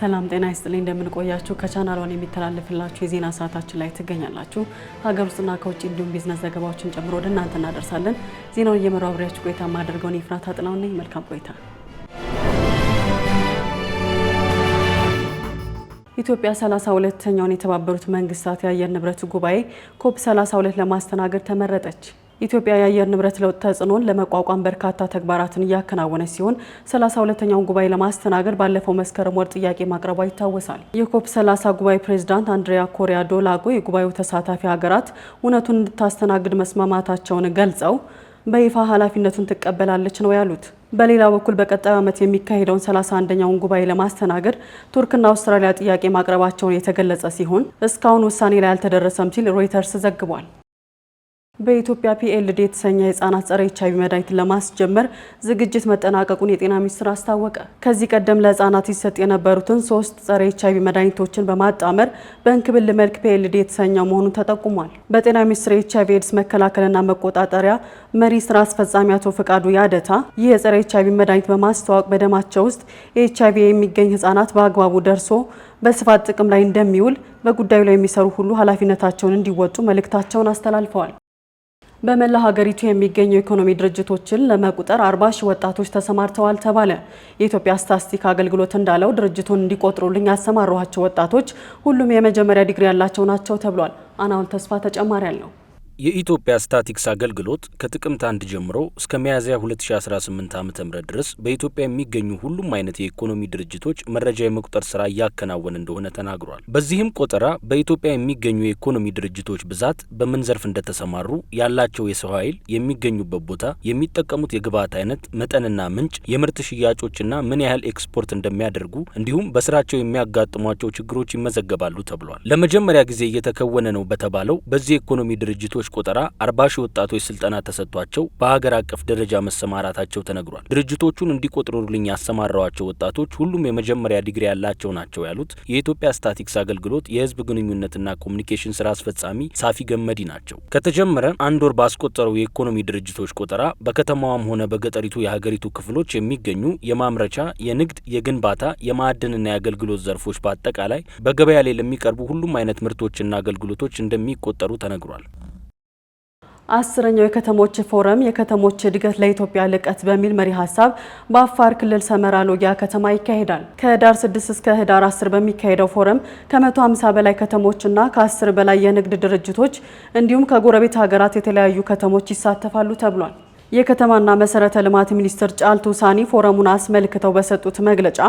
ሰላም ጤና ይስጥልኝ እንደምን ቆያችሁ ከቻናሉን የሚተላለፍላችሁ የዜና ሰዓታችን ላይ ትገኛላችሁ ሀገር ውስጥና ከውጭ እንዲሁም ቢዝነስ ዘገባዎችን ጨምሮ ወደ እናንተ እናደርሳለን ዜናውን እየመራው አብሬያችሁ ቆይታ ማድረገው ነው ይፍራት አጥላው ነኝ መልካም ቆይታ ኢትዮጵያ 32ኛውን የተባበሩት መንግስታት የአየር ንብረት ጉባኤ ኮፕ 32 ለማስተናገድ ተመረጠች ኢትዮጵያ የአየር ንብረት ለውጥ ተጽዕኖን ለመቋቋም በርካታ ተግባራትን እያከናወነች ሲሆን 32ኛውን ጉባኤ ለማስተናገድ ባለፈው መስከረም ወር ጥያቄ ማቅረቧ ይታወሳል። የኮፕ 30 ጉባኤ ፕሬዝዳንት አንድሪያ ኮሪያ ዶላጎ የጉባኤው ተሳታፊ ሀገራት እውነቱን እንድታስተናግድ መስማማታቸውን ገልጸው በይፋ ኃላፊነቱን ትቀበላለች ነው ያሉት። በሌላ በኩል በቀጣዩ ዓመት የሚካሄደውን 31ኛውን ጉባኤ ለማስተናገድ ቱርክና አውስትራሊያ ጥያቄ ማቅረባቸውን የተገለጸ ሲሆን እስካሁን ውሳኔ ላይ አልተደረሰም ሲል ሮይተርስ ዘግቧል። በኢትዮጵያ ፒኤልዲ የተሰኘ የህፃናት ጸረ ኤችአይቪ መድኃኒት ለማስጀመር ዝግጅት መጠናቀቁን የጤና ሚኒስቴር አስታወቀ። ከዚህ ቀደም ለህፃናት ይሰጥ የነበሩትን 3 ጸረ ኤችአይቪ መድኃኒቶችን በማጣመር በእንክብል መልክ ፒኤልዲ የተሰኘው መሆኑን ተጠቁሟል። በጤና ሚኒስቴር የኤችአይቪ ኤድስ መከላከልና መቆጣጠሪያ መሪ ስራ አስፈጻሚ አቶ ፍቃዱ ያደታ ይህ የጸረ ኤችአይቪ መድኃኒት በማስተዋወቅ በደማቸው ውስጥ ኤችአይቪ የሚገኝ ህፃናት በአግባቡ ደርሶ በስፋት ጥቅም ላይ እንደሚውል በጉዳዩ ላይ የሚሰሩ ሁሉ ኃላፊነታቸውን እንዲወጡ መልእክታቸውን አስተላልፈዋል። በመላ ሀገሪቱ የሚገኙ ኢኮኖሚ ድርጅቶችን ለመቁጠር 40 ሺህ ወጣቶች ተሰማርተዋል ተባለ። የኢትዮጵያ ስታቲስቲክስ አገልግሎት እንዳለው ድርጅቱን እንዲቆጥሩልኝ ያሰማራኋቸው ወጣቶች ሁሉም የመጀመሪያ ዲግሪ ያላቸው ናቸው ተብሏል። አናውል ተስፋ ተጨማሪ አለው። የኢትዮጵያ ስታቲስቲክስ አገልግሎት ከጥቅምት 1 ጀምሮ እስከ ሚያዝያ 2018 ዓ.ም ድረስ በኢትዮጵያ የሚገኙ ሁሉም አይነት የኢኮኖሚ ድርጅቶች መረጃ የመቁጠር ስራ እያከናወነ እንደሆነ ተናግሯል። በዚህም ቆጠራ በኢትዮጵያ የሚገኙ የኢኮኖሚ ድርጅቶች ብዛት፣ በምን ዘርፍ እንደተሰማሩ፣ ያላቸው የሰው ኃይል፣ የሚገኙበት ቦታ፣ የሚጠቀሙት የግብዓት አይነት፣ መጠንና ምንጭ፣ የምርት ሽያጮችና ምን ያህል ኤክስፖርት እንደሚያደርጉ እንዲሁም በስራቸው የሚያጋጥሟቸው ችግሮች ይመዘገባሉ ተብሏል። ለመጀመሪያ ጊዜ እየተከወነ ነው በተባለው በዚህ የኢኮኖሚ ድርጅቶች ቆጠራ 40 ሺህ ወጣቶች ስልጠና ተሰጥቷቸው በሀገር አቀፍ ደረጃ መሰማራታቸው ተነግሯል። ድርጅቶቹን እንዲቆጥሩልኝ ያሰማራዋቸው ወጣቶች ሁሉም የመጀመሪያ ዲግሪ ያላቸው ናቸው ያሉት የኢትዮጵያ ስታቲስቲክስ አገልግሎት የህዝብ ግንኙነትና ኮሙኒኬሽን ስራ አስፈጻሚ ሳፊ ገመዲ ናቸው። ከተጀመረ 1 ወር ባስቆጠረው የኢኮኖሚ ድርጅቶች ቆጠራ በከተማዋም ሆነ በገጠሪቱ የሀገሪቱ ክፍሎች የሚገኙ የማምረቻ፣ የንግድ፣ የግንባታ፣ የማዕድንና የአገልግሎት ዘርፎች በአጠቃላይ በገበያ ላይ ለሚቀርቡ ሁሉም አይነት ምርቶችና አገልግሎቶች እንደሚቆጠሩ ተነግሯል። 10ኛው የከተሞች ፎረም የከተሞች እድገት ለኢትዮጵያ ልቀት በሚል መሪ ሀሳብ በአፋር ክልል ሰመራ ሎጊያ ከተማ ይካሄዳል። ከህዳር 6 እስከ ህዳር 10 በሚካሄደው ፎረም ከ150 በላይ ከተሞችና ከ10 በላይ የንግድ ድርጅቶች እንዲሁም ከጎረቤት ሀገራት የተለያዩ ከተሞች ይሳተፋሉ ተብሏል። የከተማና መሰረተ ልማት ሚኒስትር ጫልቱ ሳኒ ፎረሙን አስመልክተው በሰጡት መግለጫ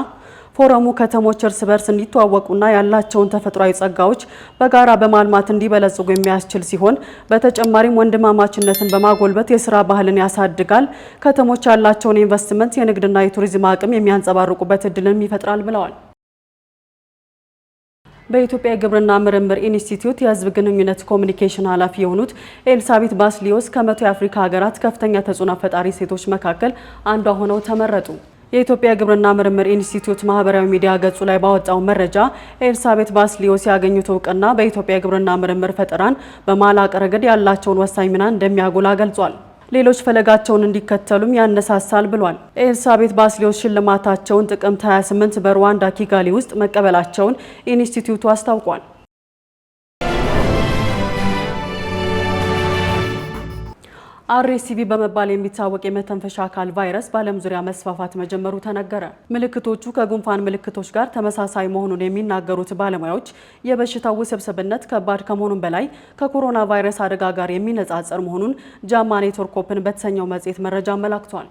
ፎረሙ ከተሞች እርስ በርስ እንዲተዋወቁና ያላቸውን ተፈጥሯዊ ጸጋዎች በጋራ በማልማት እንዲበለጽጉ የሚያስችል ሲሆን በተጨማሪም ወንድማማችነትን በማጎልበት የስራ ባህልን ያሳድጋል፣ ከተሞች ያላቸውን ኢንቨስትመንት፣ የንግድና የቱሪዝም አቅም የሚያንጸባርቁበት እድልን ይፈጥራል ብለዋል። በኢትዮጵያ የግብርና ምርምር ኢንስቲትዩት የህዝብ ግንኙነት ኮሙኒኬሽን ኃላፊ የሆኑት ኤልሳቤት ባስሊዮስ ከ100 የአፍሪካ ሀገራት ከፍተኛ ተጽዕኖ ፈጣሪ ሴቶች መካከል አንዷ ሆነው ተመረጡ። የኢትዮጵያ የግብርና ምርምር ኢንስቲትዩት ማህበራዊ ሚዲያ ገጹ ላይ ባወጣው መረጃ ኤልሳቤት ባስሊዮስ ያገኙት እውቅና በኢትዮጵያ የግብርና ምርምር ፈጠራን በማላቅ ረገድ ያላቸውን ወሳኝ ሚና እንደሚያጎላ ገልጿል። ሌሎች ፈለጋቸውን እንዲከተሉም ያነሳሳል ብሏል። ኤልሳቤት ባስሊዮስ ሽልማታቸውን ጥቅምት 28 በሩዋንዳ ኪጋሊ ውስጥ መቀበላቸውን ኢንስቲትዩቱ አስታውቋል። አርኤስቪ በመባል የሚታወቅ የመተንፈሻ አካል ቫይረስ በዓለም ዙሪያ መስፋፋት መጀመሩ ተነገረ። ምልክቶቹ ከጉንፋን ምልክቶች ጋር ተመሳሳይ መሆኑን የሚናገሩት ባለሙያዎች የበሽታው ውስብስብነት ከባድ ከመሆኑም በላይ ከኮሮና ቫይረስ አደጋ ጋር የሚነጻጸር መሆኑን ጃማ ኔትወርክ ኦፕን በተሰኘው መጽሔት መረጃ አመላክቷል።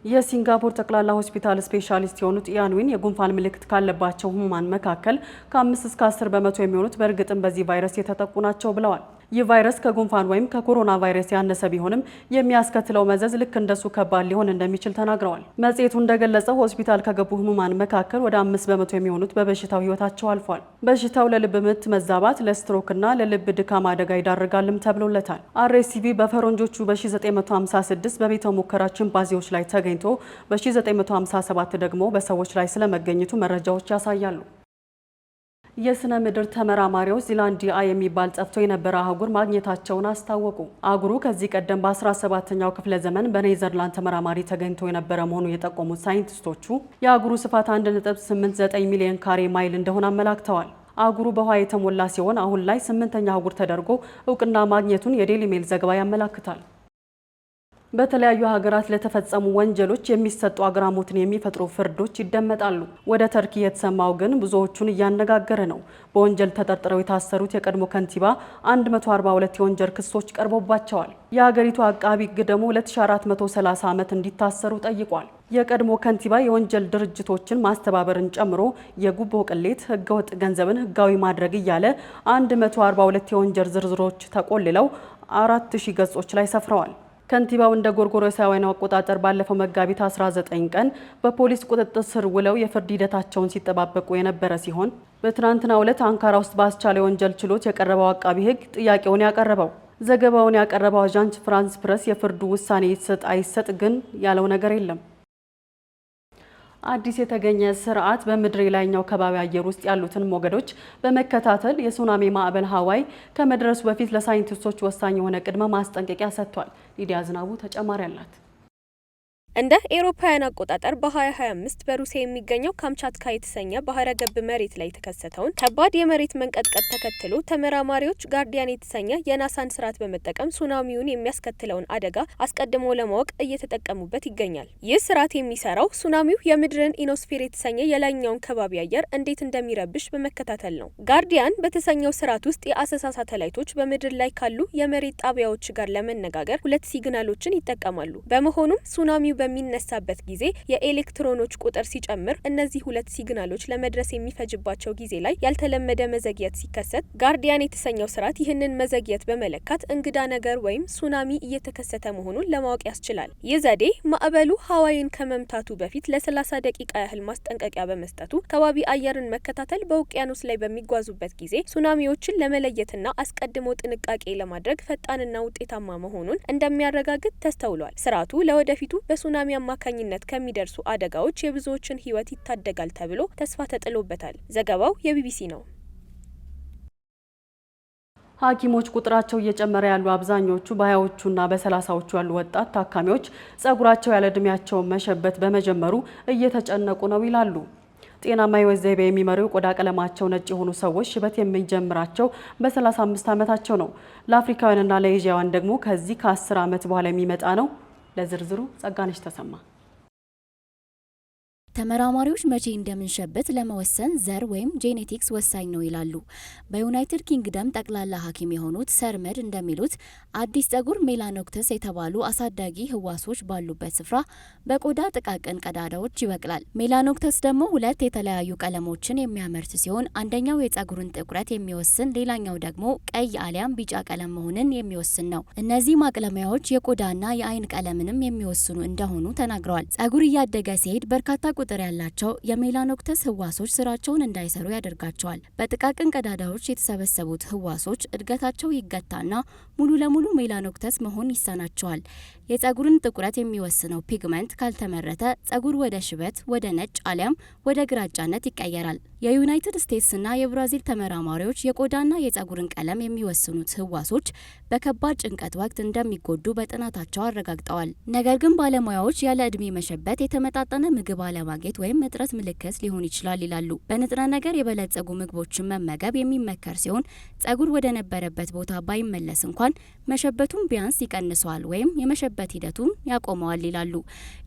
የሲንጋፖር ጠቅላላ ሆስፒታል ስፔሻሊስት የሆኑት ኢያንዊን የጉንፋን ምልክት ካለባቸው ህሙማን መካከል ከ5 እስከ 10 በመቶ የሚሆኑት በእርግጥም በዚህ ቫይረስ የተጠቁ ናቸው ብለዋል። ይህ ቫይረስ ከጉንፋን ወይም ከኮሮና ቫይረስ ያነሰ ቢሆንም የሚያስከትለው መዘዝ ልክ እንደሱ ከባድ ሊሆን እንደሚችል ተናግረዋል። መጽሔቱ እንደገለጸው ሆስፒታል ከገቡ ህሙማን መካከል ወደ 5 በመቶ የሚሆኑት በበሽታው ህይወታቸው አልፏል። በሽታው ለልብ ምት መዛባት፣ ለስትሮክና ለልብ ድካም አደጋ ይዳርጋልም ተብሎለታል። አርኤስቪ በፈረንጆቹ በ1956 በቤተ ሙከራ ቺምፓንዚዎች ላይ ተገኝቶ በ1957 ደግሞ በሰዎች ላይ ስለመገኘቱ መረጃዎች ያሳያሉ። የስነ ምድር ተመራማሪዎች ዚላንዲያ የሚባል ጠፍቶ የነበረ አህጉር ማግኘታቸውን አስታወቁ። አህጉሩ ከዚህ ቀደም በ17ኛው ክፍለ ዘመን በኔዘርላንድ ተመራማሪ ተገኝቶ የነበረ መሆኑን የጠቆሙት ሳይንቲስቶቹ የአህጉሩ ስፋት 1.89 ሚሊዮን ካሬ ማይል እንደሆነ አመላክተዋል። አህጉሩ በውሃ የተሞላ ሲሆን አሁን ላይ 8ኛ አህጉር ተደርጎ እውቅና ማግኘቱን የዴይሊ ሜል ዘገባ ያመላክታል። በተለያዩ ሀገራት ለተፈጸሙ ወንጀሎች የሚሰጡ አግራሞትን የሚፈጥሩ ፍርዶች ይደመጣሉ። ወደ ተርኪ የተሰማው ግን ብዙዎቹን እያነጋገረ ነው። በወንጀል ተጠርጥረው የታሰሩት የቀድሞ ከንቲባ 142 የወንጀል ክሶች ቀርቦባቸዋል። የሀገሪቱ አቃቢ ሕግ ደግሞ 2430 ዓመት እንዲታሰሩ ጠይቋል። የቀድሞ ከንቲባ የወንጀል ድርጅቶችን ማስተባበርን ጨምሮ የጉቦ ቅሌት፣ ህገወጥ ገንዘብን ህጋዊ ማድረግ እያለ 142 የወንጀል ዝርዝሮች ተቆልለው 4000 ገጾች ላይ ሰፍረዋል። ከንቲባው እንደ ጎርጎሮሳውያኑ አቆጣጠር ባለፈው መጋቢት 19 ቀን በፖሊስ ቁጥጥር ስር ውለው የፍርድ ሂደታቸውን ሲጠባበቁ የነበረ ሲሆን በትናንትናው ዕለት አንካራ ውስጥ ባስቻለ የወንጀል ችሎት የቀረበው አቃቢ ህግ ጥያቄውን ያቀረበው። ዘገባውን ያቀረበው አዣንስ ፍራንስ ፕረስ የፍርዱ ውሳኔ ይሰጥ አይሰጥ ግን ያለው ነገር የለም። አዲስ የተገኘ ስርዓት በምድር የላይኛው ከባቢ አየር ውስጥ ያሉትን ሞገዶች በመከታተል የሱናሚ ማዕበል ሀዋይ ከመድረሱ በፊት ለሳይንቲስቶች ወሳኝ የሆነ ቅድመ ማስጠንቀቂያ ሰጥቷል። ሊዲያ ዝናቡ ተጨማሪ አላት። እንደ ኤሮፓውያን አቆጣጠር በ2025 በሩሲያ የሚገኘው ካምቻትካ የተሰኘ ባህረ ገብ መሬት ላይ የተከሰተውን ከባድ የመሬት መንቀጥቀጥ ተከትሎ ተመራማሪዎች ጋርዲያን የተሰኘ የናሳን ስርዓት በመጠቀም ሱናሚውን የሚያስከትለውን አደጋ አስቀድሞ ለማወቅ እየተጠቀሙበት ይገኛል። ይህ ስርዓት የሚሰራው ሱናሚው የምድርን ኢኖስፌር የተሰኘ የላይኛውን ከባቢ አየር እንዴት እንደሚረብሽ በመከታተል ነው። ጋርዲያን በተሰኘው ስርዓት ውስጥ የአሰሳ ሳተላይቶች በምድር ላይ ካሉ የመሬት ጣቢያዎች ጋር ለመነጋገር 2 ሲግናሎችን ይጠቀማሉ። በመሆኑም ሱናሚው በሚነሳበት ጊዜ የኤሌክትሮኖች ቁጥር ሲጨምር እነዚህ 2 ሲግናሎች ለመድረስ የሚፈጅባቸው ጊዜ ላይ ያልተለመደ መዘግየት ሲከሰት ጋርዲያን የተሰኘው ስርዓት ይህንን መዘግየት በመለካት እንግዳ ነገር ወይም ሱናሚ እየተከሰተ መሆኑን ለማወቅ ያስችላል። ይህ ዘዴ ማዕበሉ ሀዋይን ከመምታቱ በፊት ለ30 ደቂቃ ያህል ማስጠንቀቂያ በመስጠቱ ከባቢ አየርን መከታተል በውቅያኖስ ላይ በሚጓዙበት ጊዜ ሱናሚዎችን ለመለየትና አስቀድሞ ጥንቃቄ ለማድረግ ፈጣንና ውጤታማ መሆኑን እንደሚያረጋግጥ ተስተውሏል። ስርዓቱ ለወደፊቱ በሱናሚ አማካኝነት ከሚደርሱ አደጋዎች የብዙዎችን ሕይወት ይታደጋል ተብሎ ተስፋ ተጥሎበታል። ዘገባው የቢቢሲ ነው። ሐኪሞች ቁጥራቸው እየጨመረ ያሉ አብዛኞቹ በ20ዎቹና በ30ዎቹ ያሉ ወጣት ታካሚዎች ጸጉራቸው ያለ ዕድሜያቸው መሸበት በመጀመሩ እየተጨነቁ ነው ይላሉ። ጤናማ ሕይወት ዘይቤ የሚመሩ የቆዳ ቀለማቸው ነጭ የሆኑ ሰዎች ሽበት የሚጀምራቸው በ35 ዓመታቸው ነው። ለአፍሪካውያንና ለኤዥያውያን ደግሞ ከዚህ ከ10 ዓመት በኋላ የሚመጣ ነው። ለዝርዝሩ ጸጋነሽ ተሰማ። ተመራማሪዎች መቼ እንደምንሸበት ለመወሰን ዘር ወይም ጄኔቲክስ ወሳኝ ነው ይላሉ። በዩናይትድ ኪንግደም ጠቅላላ ሐኪም የሆኑት ሰርመድ እንደሚሉት አዲስ ጸጉር ሜላኖክተስ የተባሉ አሳዳጊ ህዋሶች ባሉበት ስፍራ በቆዳ ጥቃቅን ቀዳዳዎች ይበቅላል። ሜላኖክተስ ደግሞ 2 የተለያዩ ቀለሞችን የሚያመርት ሲሆን አንደኛው የጸጉርን ጥቁረት የሚወስን፣ ሌላኛው ደግሞ ቀይ አሊያም ቢጫ ቀለም መሆንን የሚወስን ነው። እነዚህ ማቅለሚያዎች የቆዳና የአይን ቀለምንም የሚወስኑ እንደሆኑ ተናግረዋል። ጸጉር እያደገ ሲሄድ በርካታ ቁጥር ያላቸው የሜላኖክተስ ህዋሶች ስራቸውን እንዳይሰሩ ያደርጋቸዋል። በጥቃቅን ቀዳዳዎች የተሰበሰቡት ህዋሶች እድገታቸው ይገታና ሙሉ ለሙሉ ሜላኖክተስ መሆን ይሳናቸዋል። የጸጉርን ጥቁረት የሚወስነው ፒግመንት ካልተመረተ ጸጉር ወደ ሽበት፣ ወደ ነጭ አሊያም ወደ ግራጫነት ይቀየራል። የዩናይትድ ስቴትስና የብራዚል ተመራማሪዎች የቆዳና የጸጉርን ቀለም የሚወስኑት ህዋሶች በከባድ ጭንቀት ወቅት እንደሚጎዱ በጥናታቸው አረጋግጠዋል። ነገር ግን ባለሙያዎች ያለ ዕድሜ መሸበት የተመጣጠነ ምግብ አለማግኘት ወይም እጥረት ምልክት ሊሆን ይችላል ይላሉ። በንጥረ ነገር የበለጸጉ ምግቦችን መመገብ የሚመከር ሲሆን ጸጉር ወደ ነበረበት ቦታ ባይመለስ እንኳን መሸበቱን ቢያንስ ይቀንሰዋል ወይም የመሸበት ሂደቱን ያቆመዋል ይላሉ።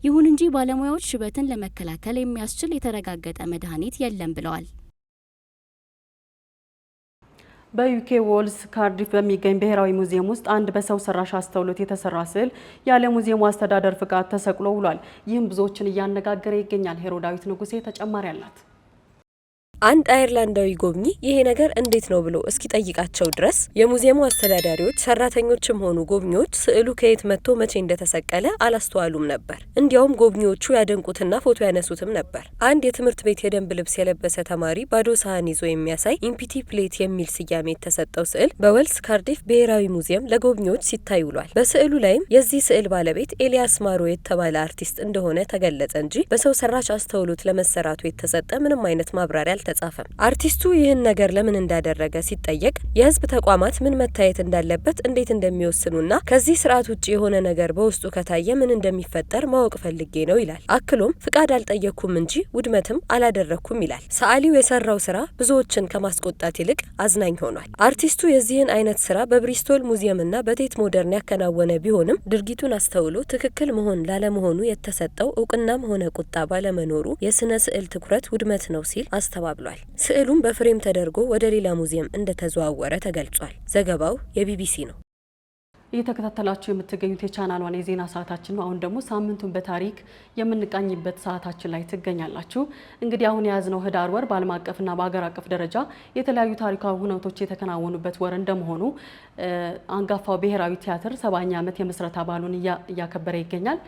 ይሁን እንጂ ባለሙያዎች ሽበትን ለመከላከል የሚያስችል የተረጋገጠ መድኃኒት የለም ብለዋል። በዩኬ ዎልስ ካርዲፍ በሚገኝ ብሔራዊ ሙዚየም ውስጥ አንድ በሰው ሰራሽ አስተውሎት የተሰራ ስዕል ያለ ሙዚየሙ አስተዳደር ፍቃድ ተሰቅሎ ውሏል። ይህም ብዙዎችን እያነጋገረ ይገኛል። ሄሮዳዊት ንጉሴ ተጨማሪ አላት። አንድ አየርላንዳዊ ጎብኚ ይሄ ነገር እንዴት ነው ብሎ እስኪጠይቃቸው ድረስ የሙዚየሙ አስተዳዳሪዎች፣ ሰራተኞችም ሆኑ ጎብኚዎች ስዕሉ ከየት መጥቶ መቼ እንደተሰቀለ አላስተዋሉም ነበር። እንዲያውም ጎብኚዎቹ ያደንቁትና ፎቶ ያነሱትም ነበር። አንድ የትምህርት ቤት የደንብ ልብስ የለበሰ ተማሪ ባዶ ሳህን ይዞ የሚያሳይ ኢምፒቲ ፕሌት የሚል ስያሜ የተሰጠው ስዕል በዌልስ ካርዲፍ ብሔራዊ ሙዚየም ለጎብኚዎች ሲታይ ውሏል። በስዕሉ ላይም የዚህ ስዕል ባለቤት ኤልያስ ማሮ የተባለ አርቲስት እንደሆነ ተገለጸ እንጂ በሰው ሰራሽ አስተውሎት ለመሰራቱ የተሰጠ ምንም አይነት ማብራሪያ አልተጻፈም። አርቲስቱ ይህን ነገር ለምን እንዳደረገ ሲጠየቅ የህዝብ ተቋማት ምን መታየት እንዳለበት እንዴት እንደሚወስኑና ከዚህ ስርዓት ውጪ የሆነ ነገር በውስጡ ከታየ ምን እንደሚፈጠር ማወቅ ፈልጌ ነው ይላል። አክሎም ፍቃድ አልጠየቅኩም እንጂ ውድመትም አላደረኩም ይላል። ሰዓሊው የሰራው ስራ ብዙዎችን ከማስቆጣት ይልቅ አዝናኝ ሆኗል። አርቲስቱ የዚህን አይነት ስራ በብሪስቶል ሙዚየምና በቴት ሞደርን ያከናወነ ቢሆንም ድርጊቱን አስተውሎ ትክክል መሆን ላለመሆኑ የተሰጠው እውቅናም ሆነ ቁጣ ባለመኖሩ የስነ ስዕል ትኩረት ውድመት ነው ሲል አስተባብሏል። ስዕሉም በፍሬም ተደርጎ ወደ ሌላ ሙዚየም እንደተዘዋወረ ተገልጿል። ዘገባው የቢቢሲ ነው። እየተከታተላችሁ የምትገኙት የቻናሏን የዜና ሰዓታችን ነው። አሁን ደግሞ ሳምንቱን በታሪክ የምንቃኝበት ሰዓታችን ላይ ትገኛላችሁ። እንግዲህ አሁን የያዝነው ህዳር ወር በዓለም አቀፍና በሀገር አቀፍ ደረጃ የተለያዩ ታሪካዊ ሁነቶች የተከናወኑበት ወር እንደመሆኑ አንጋፋው ብሔራዊ ቲያትር 70ኛ ዓመት የምስረታ በዓሉን እያከበረ ይገኛል።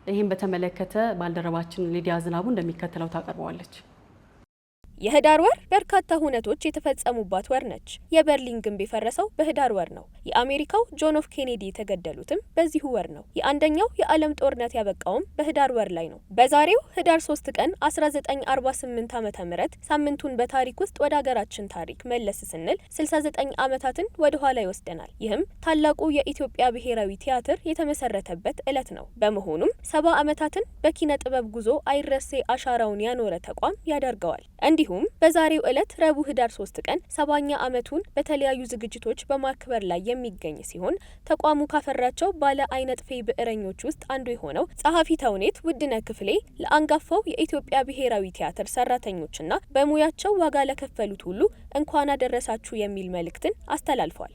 ይህም በተመለከተ ባልደረባችን ሊዲያ ዝናቡ እንደሚከተለው ታቀርበዋለች። የህዳር ወር በርካታ ሁነቶች የተፈጸሙባት ወር ነች። የበርሊን ግንብ የፈረሰው በህዳር ወር ነው። የአሜሪካው ጆን ኤፍ ኬኔዲ የተገደሉትም በዚሁ ወር ነው። የአንደኛው የዓለም ጦርነት ያበቃውም በህዳር ወር ላይ ነው። በዛሬው ህዳር 3 ቀን 1948 ዓ.ም ሳምንቱን በታሪክ ውስጥ ወደ ሀገራችን ታሪክ መለስ ስንል 69 ዓመታትን ወደ ኋላ ይወስደናል። ይህም ታላቁ የኢትዮጵያ ብሔራዊ ቲያትር የተመሰረተበት ዕለት ነው። በመሆኑም 70 ዓመታትን በኪነ ጥበብ ጉዞ አይረሴ አሻራውን ያኖረ ተቋም ያደርገዋል። እንዲሁም በዛሬው ዕለት ረቡዕ ህዳር 3 ቀን 70ኛ ዓመቱን በተለያዩ ዝግጅቶች በማክበር ላይ የሚገኝ ሲሆን ተቋሙ ካፈራቸው ባለ አይነጥፌ ብዕረኞች ውስጥ አንዱ የሆነው ጸሐፊ ተውኔት ውድነህ ክፍሌ ለአንጋፋው የኢትዮጵያ ብሔራዊ ቲያትር ሰራተኞችና በሙያቸው ዋጋ ለከፈሉት ሁሉ እንኳን አደረሳችሁ የሚል መልእክትን አስተላልፏል።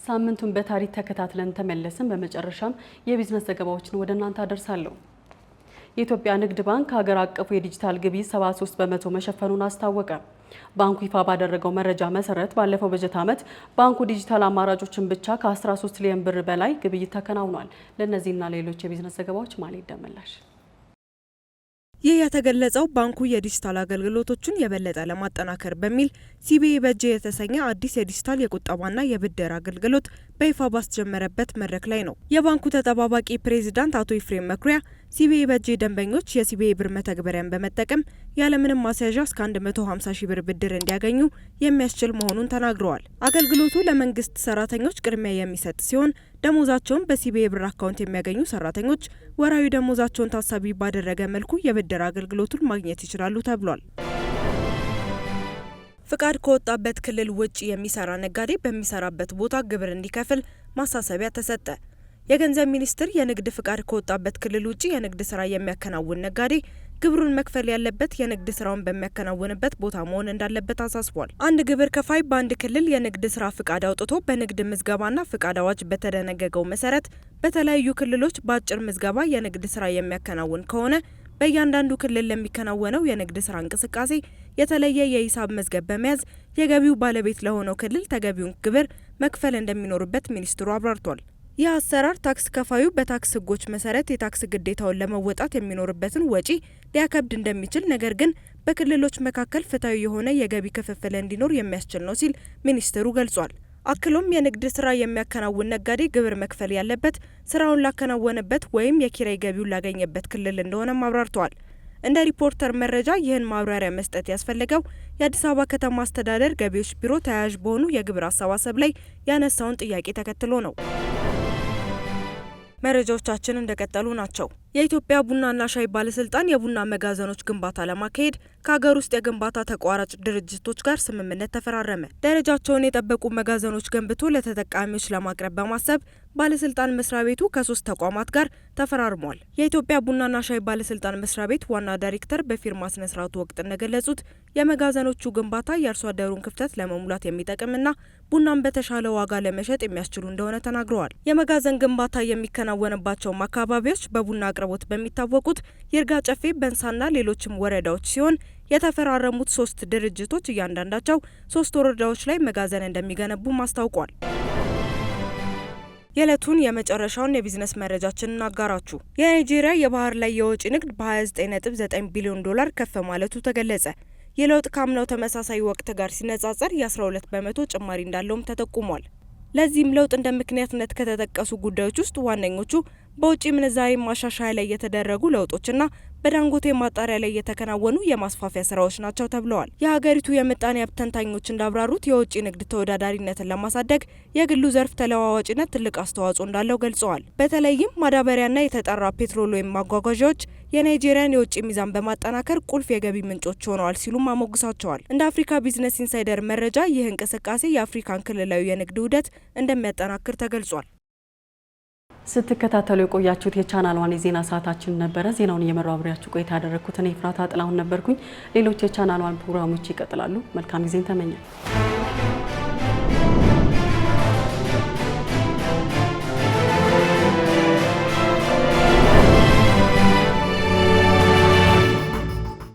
ሳምንቱን በታሪክ ተከታትለን ተመለስን። በመጨረሻም የቢዝነስ ዘገባዎችን ወደ እናንተ አደርሳለሁ። የኢትዮጵያ ንግድ ባንክ ሀገር አቀፉ የዲጂታል ግብይት 73 በመቶ መሸፈኑን አስታወቀ። ባንኩ ይፋ ባደረገው መረጃ መሰረት ባለፈው በጀት ዓመት ባንኩ ዲጂታል አማራጮችን ብቻ ከ13 ቢሊዮን ብር በላይ ግብይት ተከናውኗል። ለእነዚህና ሌሎች የቢዝነስ ዘገባዎች ማሌት ደመላሽ። ይህ የተገለጸው ባንኩ የዲጂታል አገልግሎቶችን የበለጠ ለማጠናከር በሚል ሲቢኢ በጄ የተሰኘ አዲስ የዲጂታል የቁጠባና የብድር አገልግሎት በይፋ ባስጀመረበት መድረክ ላይ ነው። የባንኩ ተጠባባቂ ፕሬዚዳንት አቶ ኤፍሬም መኩሪያ ሲቢኢ በጄ ደንበኞች የሲቢኢ ብር መተግበሪያን በመጠቀም ያለምንም ማስያዣ እስከ 150 ሺህ ብር ብድር እንዲያገኙ የሚያስችል መሆኑን ተናግረዋል። አገልግሎቱ ለመንግስት ሰራተኞች ቅድሚያ የሚሰጥ ሲሆን ደሞዛቸውን በሲቢኢ ብር አካውንት የሚያገኙ ሰራተኞች ወራዊ ደሞዛቸውን ታሳቢ ባደረገ መልኩ የብድር አገልግሎቱን ማግኘት ይችላሉ ተብሏል። ፍቃድ ከወጣበት ክልል ውጭ የሚሰራ ነጋዴ በሚሰራበት ቦታ ግብር እንዲከፍል ማሳሰቢያ ተሰጠ። የገንዘብ ሚኒስቴር የንግድ ፍቃድ ከወጣበት ክልል ውጭ የንግድ ስራ የሚያከናውን ነጋዴ ግብሩን መክፈል ያለበት የንግድ ስራውን በሚያከናውንበት ቦታ መሆን እንዳለበት አሳስቧል። አንድ ግብር ከፋይ በአንድ ክልል የንግድ ስራ ፍቃድ አውጥቶ በንግድ ምዝገባና ፍቃድ አዋጅ በተደነገገው መሰረት በተለያዩ ክልሎች በአጭር ምዝገባ የንግድ ስራ የሚያከናውን ከሆነ በእያንዳንዱ ክልል ለሚከናወነው የንግድ ስራ እንቅስቃሴ የተለየ የሂሳብ መዝገብ በመያዝ የገቢው ባለቤት ለሆነው ክልል ተገቢውን ግብር መክፈል እንደሚኖርበት ሚኒስትሩ አብራርቷል። ይህ አሰራር ታክስ ከፋዩ በታክስ ሕጎች መሰረት የታክስ ግዴታውን ለመወጣት የሚኖርበትን ወጪ ሊያከብድ እንደሚችል፣ ነገር ግን በክልሎች መካከል ፍትሐዊ የሆነ የገቢ ክፍፍል እንዲኖር የሚያስችል ነው ሲል ሚኒስትሩ ገልጿል። አክሎም የንግድ ስራ የሚያከናውን ነጋዴ ግብር መክፈል ያለበት ስራውን ላከናወነበት ወይም የኪራይ ገቢውን ላገኘበት ክልል እንደሆነም አብራርተዋል። እንደ ሪፖርተር መረጃ ይህን ማብራሪያ መስጠት ያስፈለገው የአዲስ አበባ ከተማ አስተዳደር ገቢዎች ቢሮ ተያያዥ በሆኑ የግብር አሰባሰብ ላይ ያነሳውን ጥያቄ ተከትሎ ነው። መረጃዎቻችን እንደቀጠሉ ናቸው። የኢትዮጵያ ቡናና ሻይ ባለስልጣን የቡና መጋዘኖች ግንባታ ለማካሄድ ከሀገር ውስጥ የግንባታ ተቋራጭ ድርጅቶች ጋር ስምምነት ተፈራረመ። ደረጃቸውን የጠበቁ መጋዘኖች ገንብቶ ለተጠቃሚዎች ለማቅረብ በማሰብ ባለስልጣን መስሪያ ቤቱ ከ3 ተቋማት ጋር ተፈራርሟል። የኢትዮጵያ ቡናና ሻይ ባለስልጣን መስሪያ ቤት ዋና ዳይሬክተር በፊርማ ስነ ስርዓቱ ወቅት እንደገለጹት የመጋዘኖቹ ግንባታ የአርሶ አደሩን ክፍተት ለመሙላት የሚጠቅምና ቡናን በተሻለ ዋጋ ለመሸጥ የሚያስችሉ እንደሆነ ተናግረዋል። የመጋዘን ግንባታ የሚከናወንባቸውም አካባቢዎች በቡና አቅርቦት በሚታወቁት ይርጋ ጨፌ፣ በንሳና ሌሎችም ወረዳዎች ሲሆን የተፈራረሙት 3 ድርጅቶች እያንዳንዳቸው 3 ወረዳዎች ላይ መጋዘን እንደሚገነቡም አስታውቋል። የዕለቱን የመጨረሻውን የቢዝነስ መረጃችንን አጋራችሁ። የናይጄሪያ የባህር ላይ የወጪ ንግድ በ29.9 ቢሊዮን ዶላር ከፍ ማለቱ ተገለጸ። ይህ ለውጥ ከአምናው ተመሳሳይ ወቅት ጋር ሲነጻጸር የ12 በመቶ ጭማሪ እንዳለውም ተጠቁሟል። ለዚህም ለውጥ እንደ ምክንያትነት ከተጠቀሱ ጉዳዮች ውስጥ ዋነኞቹ በውጭ ምንዛሬ ማሻሻያ ላይ የተደረጉ ለውጦችና በዳንጎቴ ማጣሪያ ላይ የተከናወኑ የማስፋፊያ ስራዎች ናቸው ተብለዋል። የሀገሪቱ የምጣኔ ሀብት ተንታኞች እንዳብራሩት የውጭ ንግድ ተወዳዳሪነትን ለማሳደግ የግሉ ዘርፍ ተለዋዋጭነት ትልቅ አስተዋጽኦ እንዳለው ገልጸዋል። በተለይም ማዳበሪያና የተጣራ ፔትሮል ወይም ማጓጓዣዎች የናይጄሪያን የውጭ ሚዛን በማጠናከር ቁልፍ የገቢ ምንጮች ሆነዋል ሲሉም አሞግሳቸዋል። እንደ አፍሪካ ቢዝነስ ኢንሳይደር መረጃ ይህ እንቅስቃሴ የአፍሪካን ክልላዊ የንግድ ውህደት እንደሚያጠናክር ተገልጿል። ስትከታተሉ የቆያችሁት የቻናል ዋን የዜና ሰዓታችን ነበረ። ዜናውን እየመራው አብሬያችሁ ቆይታ ያደረኩት እኔ ፍራታ ጥላሁን ነበርኩኝ። ሌሎች የቻናል ዋን ፕሮግራሞች ይቀጥላሉ። መልካም ጊዜን ተመኘን።